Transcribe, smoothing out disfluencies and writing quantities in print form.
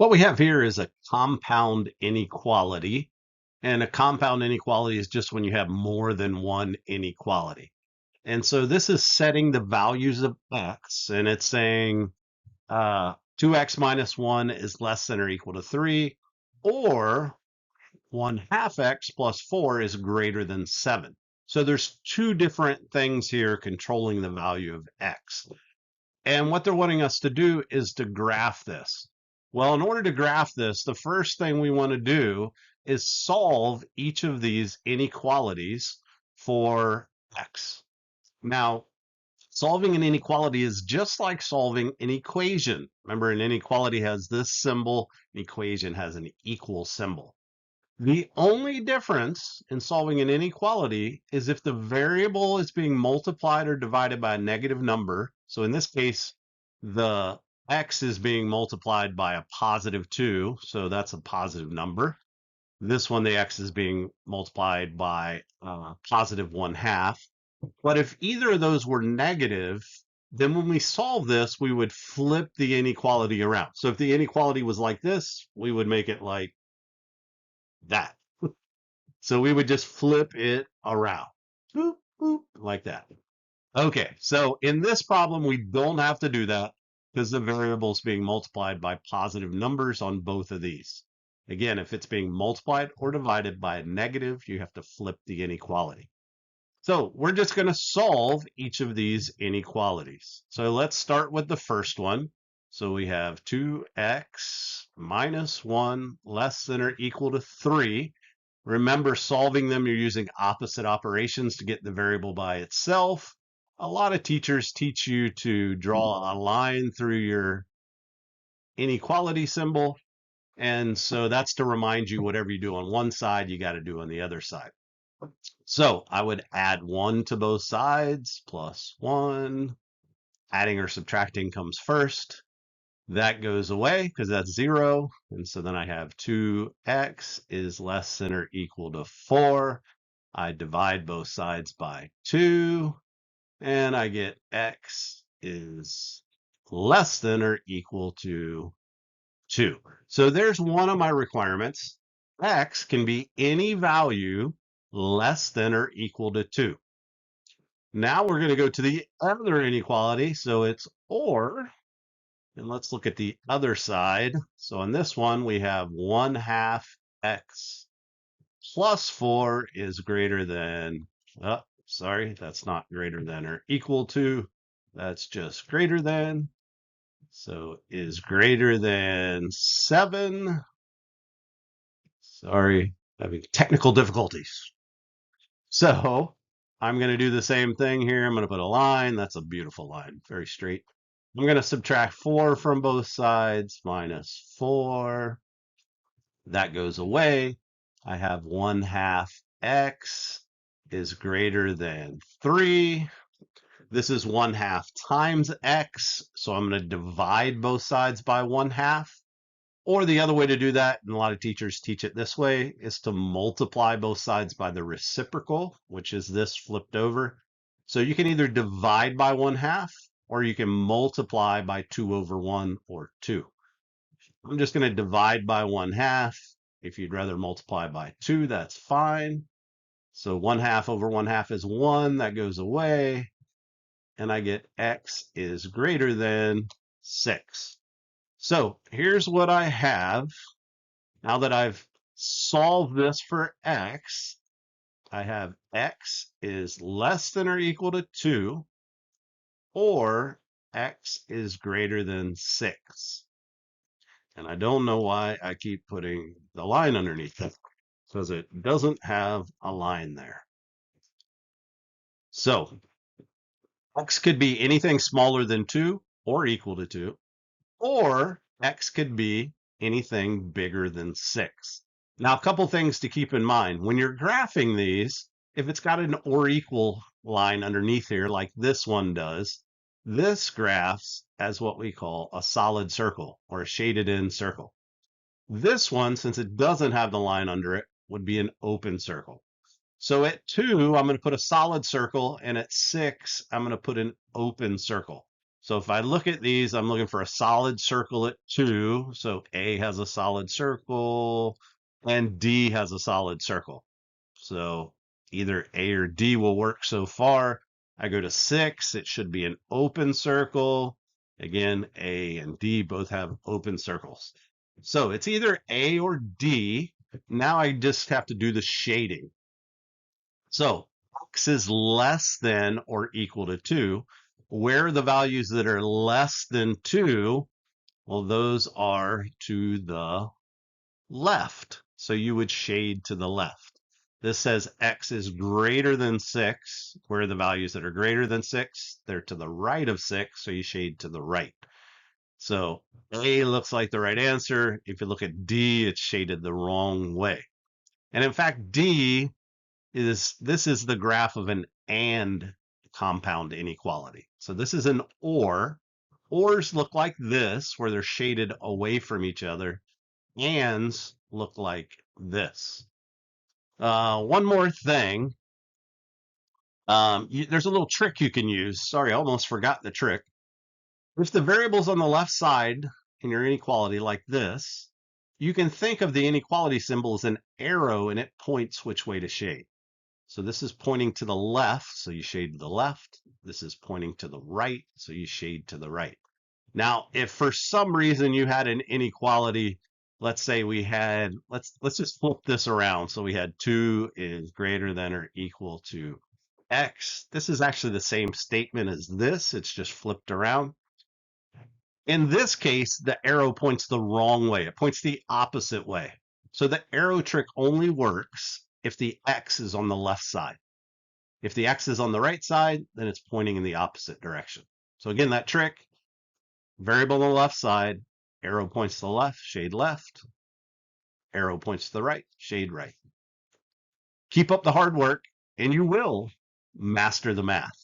What we have here is a compound inequality, and a compound inequality is just when you have more than one inequality. And so this is setting the values of x, and it's saying 2x minus 1 is less than or equal to 3, or 1/2 x plus 4 is greater than 7. So there's two different things here controlling the value of x. And what they're wanting us to do is to graph this. Well, in order to graph this, the first thing we want to do is solve each of these inequalities for x. Now, solving an inequality is just like solving an equation. Remember, an inequality has this symbol, an equation has an equal symbol. The only difference in solving an inequality is if the variable is being multiplied or divided by a negative number. So in this case, the x is being multiplied by a positive 2, so that's a positive number. This one, the x is being multiplied by positive 1/2. But if either of those were negative, then when we solve this, we would flip the inequality around. So if the inequality was like this, we would make it like that. So we would just flip it around, boop, boop, like that. Okay, so in this problem, we don't have to do that because the variable is being multiplied by positive numbers on both of these. Again, if it's being multiplied or divided by a negative, you have to flip the inequality. So we're just going to solve each of these inequalities. So let's start with the first one. So we have 2x minus 1 less than or equal to 3. Remember, solving them, you're using opposite operations to get the variable by itself. A lot of teachers teach you to draw a line through your inequality symbol. And so that's to remind you whatever you do on one side, you got to do on the other side. So I would add 1 to both sides, plus 1. Adding or subtracting comes first. That goes away because that's 0. And so then I have 2x is less than or equal to 4. I divide both sides by 2. And I get x is less than or equal to 2. So there's one of my requirements. X can be any value less than or equal to 2. Now we're going to go to the other inequality. So it's or, and let's look at the other side. So on this one, we have 1/2 x plus 4 is greater than, oh, sorry, that's not greater than or equal to, that's just greater than. So is greater than 7. Sorry, having technical difficulties. So I'm going to do the same thing here. I'm going to put a line. That's a beautiful line, very straight. I'm going to subtract 4 from both sides, minus 4. That goes away. I have 1/2 x is greater than 3. This is 1/2 times x, so I'm going to divide both sides by 1/2. Or the other way to do that, and a lot of teachers teach it this way, is to multiply both sides by the reciprocal, which is this flipped over. So you can either divide by 1/2, or you can multiply by 2/1 or 2. I'm just going to divide by 1/2. If you'd rather multiply by 2, that's fine. So 1/2 over 1/2 is 1. That goes away. And I get x is greater than 6. So here's what I have. Now that I've solved this for x, I have x is less than or equal to 2, or x is greater than 6. And I don't know why I keep putting the line underneath it, because it doesn't have a line there. So x could be anything smaller than 2 or equal to 2, or x could be anything bigger than 6. Now, a couple things to keep in mind. When you're graphing these, if it's got an or equal line underneath here, like this one does, this graphs as what we call a solid circle or a shaded in circle. This one, since it doesn't have the line under it, would be an open circle. So at 2, I'm going to put a solid circle, and at 6, I'm going to put an open circle. So if I look at these, I'm looking for a solid circle at 2. So A has a solid circle and D has a solid circle. So either A or D will work so far. I go to 6, it should be an open circle. Again, A and D both have open circles. So it's either A or D. Now I just have to do the shading. So X is less than or equal to 2. Where are the values that are less than 2? Well, those are to the left. So you would shade to the left. This says X is greater than 6. Where are the values that are greater than 6? They're to the right of 6, so you shade to the right. So A looks like the right answer. If you look at D, it's shaded the wrong way. And in fact, D this is the graph of an and compound inequality. So this is an or. Ors look like this, where they're shaded away from each other. Ands look like this. One more thing. There's a little trick you can use. Sorry, I almost forgot the trick. If the variable's on the left side in your inequality like this, you can think of the inequality symbol as an arrow and it points which way to shade. So this is pointing to the left, so you shade to the left. This is pointing to the right, so you shade to the right. Now, if for some reason you had an inequality, let's say we had, let's just flip this around. So we had 2 is greater than or equal to X. This is actually the same statement as this. It's just flipped around. In this case, the arrow points the wrong way. It points the opposite way. So the arrow trick only works if the X is on the left side. If the X is on the right side, then it's pointing in the opposite direction. So again, that trick, variable on the left side, arrow points to the left, shade left. Arrow points to the right, shade right. Keep up the hard work, and you will master the math.